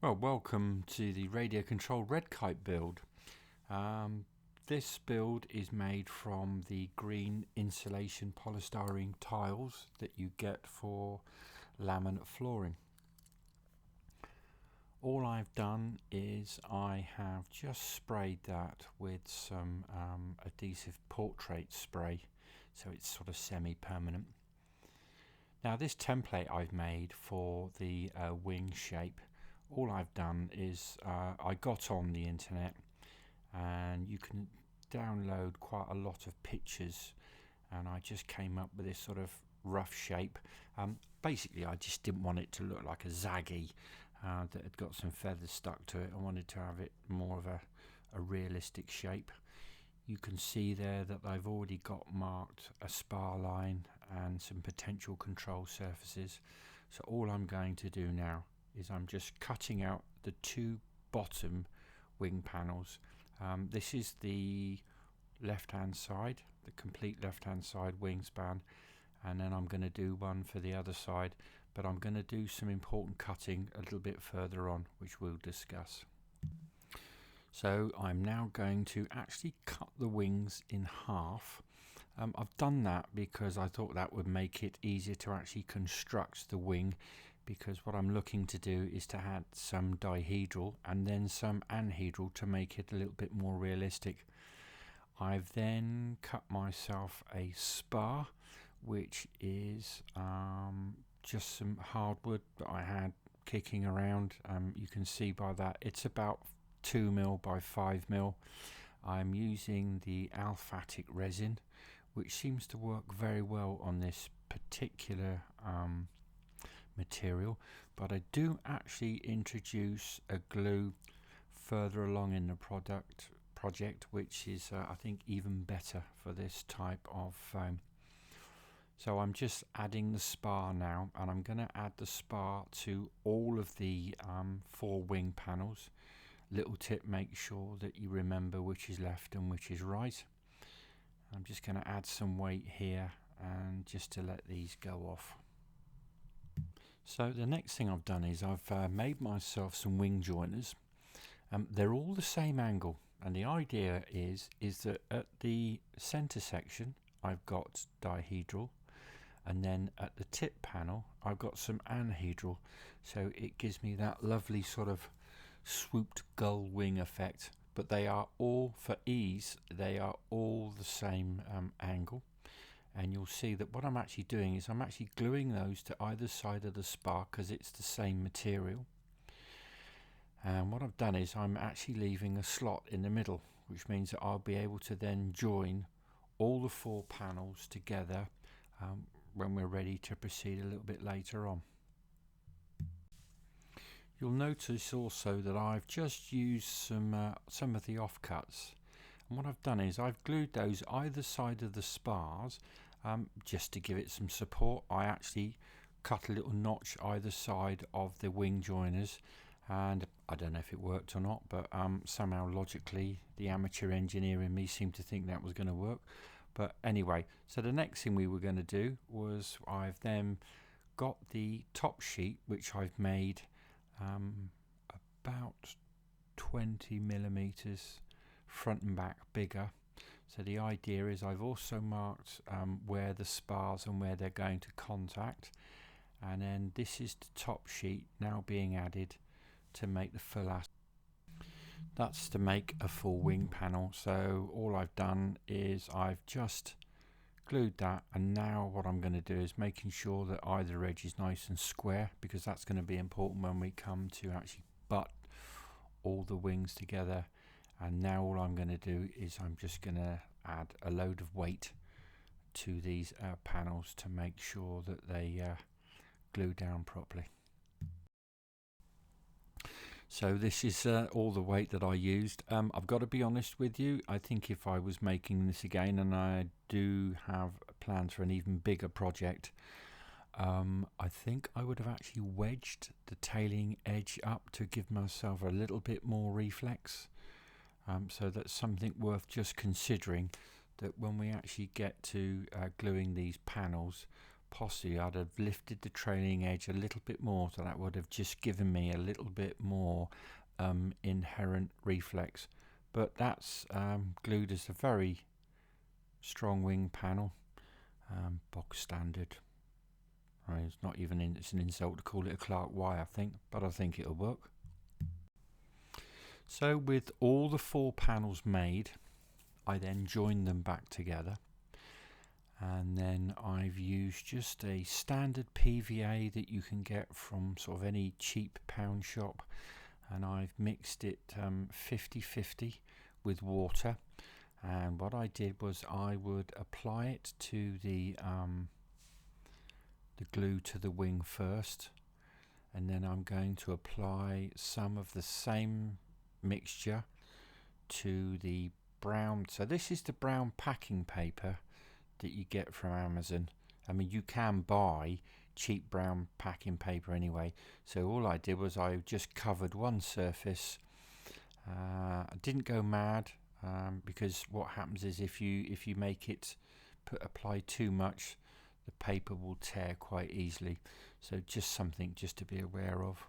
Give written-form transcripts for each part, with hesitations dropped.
Well, welcome to the Radio Control Red Kite build. This build is made from the green insulation polystyrene tiles that you get for laminate flooring. All I've done is I have just sprayed that with some adhesive portrait spray, so it's sort of semi-permanent. Now this template I've made for the wing shape, all I've done is I got on the internet and you can download quite a lot of pictures, and I just came up with this sort of rough shape. Basically I just didn't want it to look like a zaggy that had got some feathers stuck to it. I wanted to have it more of a realistic shape. You can see there that I've already got marked a spar line and some potential control surfaces. So all I'm going to do now is I'm just cutting out the two bottom wing panels. This is the left hand side, the complete left hand side wingspan, and then I'm going to do one for the other side, but I'm going to do some important cutting a little bit further on, which we'll discuss. So I'm now going to actually cut the wings in half. I've done that because I thought that would make it easier to actually construct the wing, because what I'm looking to do is to add some dihedral and then some anhedral to make it a little bit more realistic. I've then cut myself a spar, which is just some hardwood that I had kicking around. You can see by that it's about 2mm by 5mm. I'm using the alphatic resin, which seems to work very well on this particular material, but I do actually introduce a glue further along in the project, which is I think even better for this type of foam. So I'm just adding the spar now, and I'm going to add the spar to all of the 4 wing panels. Little tip, make sure that you remember which is left and which is right. I'm just going to add some weight here and just to let these go off. So the next thing I've done is I've made myself some wing joiners. They're all the same angle, and the idea is that at the center section I've got dihedral, and then at the tip panel I've got some anhedral, so it gives me that lovely sort of swooped gull wing effect. But they are all, for ease, they are all the same angle, and you'll see that what I'm actually doing is I'm actually gluing those to either side of the spar because it's the same material. And what I've done is I'm actually leaving a slot in the middle, which means that I'll be able to then join all the 4 panels together when we're ready to proceed a little bit later on. You'll notice also that I've just used some of the offcuts, and what I've done is I've glued those either side of the spars just to give it some support. I actually cut a little notch either side of the wing joiners, and I don't know if it worked or not, but somehow logically the amateur engineer in me seemed to think that was going to work. But anyway, so the next thing we were going to do was I've then got the top sheet, which I've made about 20mm front and back bigger. So the idea is I've also marked where the spars and where they're going to contact, and then this is the top sheet now being added to make the full that's to make a full wing panel. So all I've done is I've just glued that, and now what I'm going to do is making sure that either edge is nice and square, because that's going to be important when we come to actually butt all the wings together. And now all I'm going to do is I'm just going to add a load of weight to these panels to make sure that they glue down properly. So this is all the weight that I used. I've got to be honest with you, I think if I was making this again, and I do have plans for an even bigger project, I think I would have actually wedged the tailing edge up to give myself a little bit more reflex. So that's something worth just considering, that when we actually get to gluing these panels, possibly I'd have lifted the trailing edge a little bit more, so that would have just given me a little bit more inherent reflex. But that's glued as a very strong wing panel, box standard. I mean, it's not even it's an insult to call it a Clark Y, I think, but I think it'll work. So with all the 4 panels made, I then joined them back together, and then I've used just a standard PVA that you can get from sort of any cheap pound shop, and I've mixed it 50-50 with water. And what I did was I would apply it to the glue to the wing first, and then I'm going to apply some of the same mixture to the brown. So this is the brown packing paper that you get from Amazon. I mean, you can buy cheap brown packing paper anyway. So all I did was I just covered one surface. I didn't go mad, because what happens is if you make it apply too much, the paper will tear quite easily. So just something just to be aware of.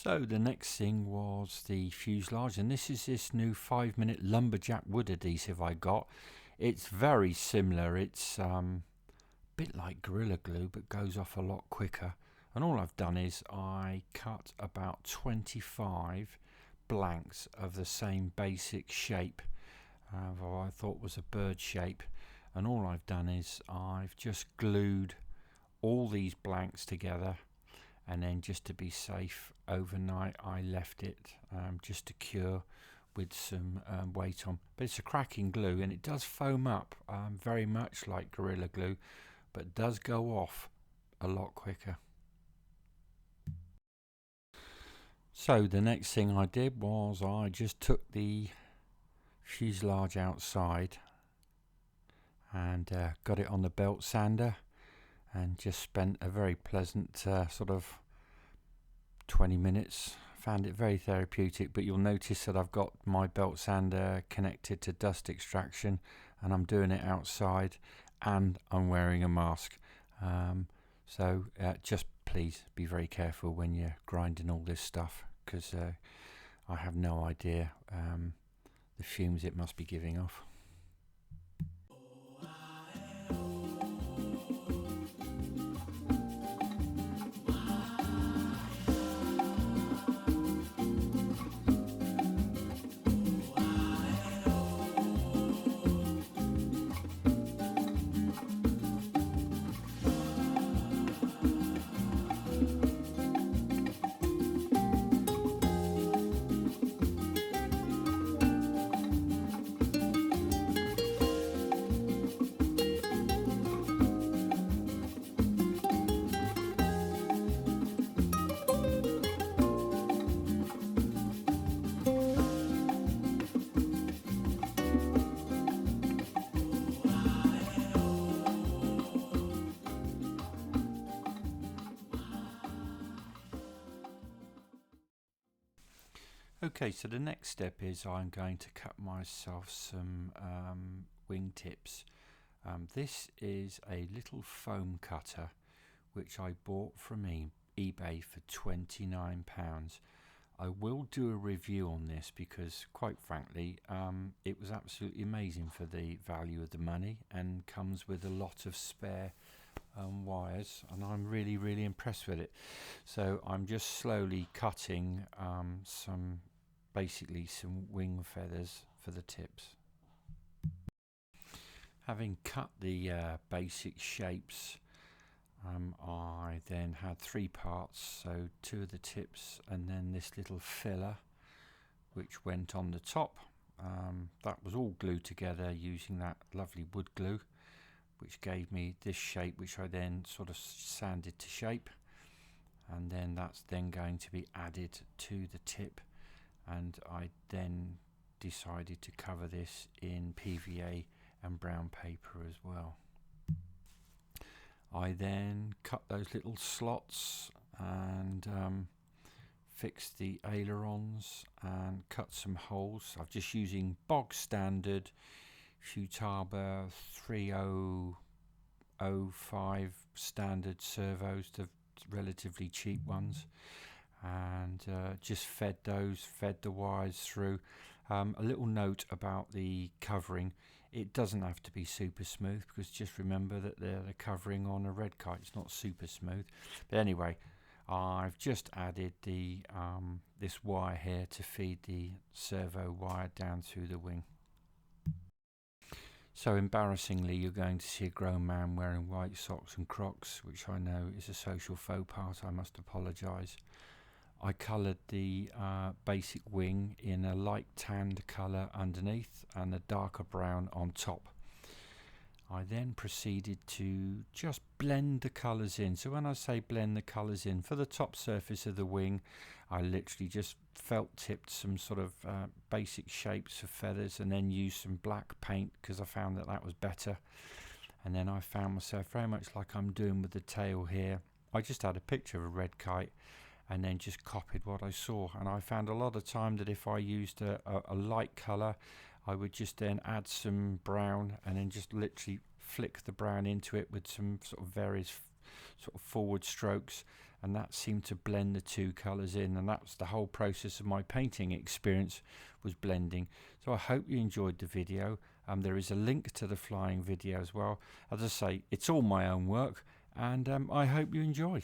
So the next thing was the fuselage, and this is this new 5-minute lumberjack wood adhesive I got. It's very similar. It's a bit like Gorilla Glue but goes off a lot quicker. And all I've done is I cut about 25 blanks of the same basic shape, what I thought was a bird shape. And all I've done is I've just glued all these blanks together, and then just to be safe, overnight I left it just to cure with some weight on. But it's a cracking glue, and it does foam up very much like Gorilla Glue, but does go off a lot quicker. So the next thing I did was I just took the fuselage outside and got it on the belt sander, and just spent a very pleasant sort of 20 minutes. Found it very therapeutic, but you'll notice that I've got my belt sander connected to dust extraction, and I'm doing it outside, and I'm wearing a mask. So just please be very careful when you're grinding all this stuff, because I have no idea the fumes it must be giving off. Okay, so the next step is I'm going to cut myself some wing tips. This is a little foam cutter which I bought from eBay for £29. I will do a review on this because, quite frankly, it was absolutely amazing for the value of the money and comes with a lot of spare wires, and I'm really impressed with it. So I'm just slowly cutting basically some wing feathers for the tips. Having cut the basic shapes, I then had 3 parts, so 2 of the tips and then this little filler which went on the top. That was all glued together using that lovely wood glue, which gave me this shape, which I then sort of sanded to shape, and then that's then going to be added to the tip, and I then decided to cover this in PVA and brown paper as well. I then cut those little slots and fixed the ailerons and cut some holes. I'm just using bog standard Futaba 3005 standard servos, the relatively cheap ones, and just fed the wires through. A little note about the covering: it doesn't have to be super smooth, because just remember that the covering on a red kite is not super smooth. But anyway, I've just added the this wire here to feed the servo wire down through the wing. So embarrassingly, you're going to see a grown man wearing white socks and Crocs, which I know is a social faux pas. I must apologise. I coloured the basic wing in a light tanned colour underneath and a darker brown on top. I then proceeded to just blend the colours in. So when I say blend the colours in, for the top surface of the wing, I literally just felt tipped some sort of basic shapes of feathers and then used some black paint because I found that was better. And then I found myself very much like I'm doing with the tail here. I just had a picture of a red kite and then just copied what I saw, and I found a lot of time that if I used a light colour, I would just then add some brown and then just literally flick the brown into it with some sort of various sort of forward strokes, and that seemed to blend the two colours in, and that's the whole process of my painting experience, was blending. So I hope you enjoyed the video. There is a link to the flying video as well. As I say, it's all my own work, and I hope you enjoy.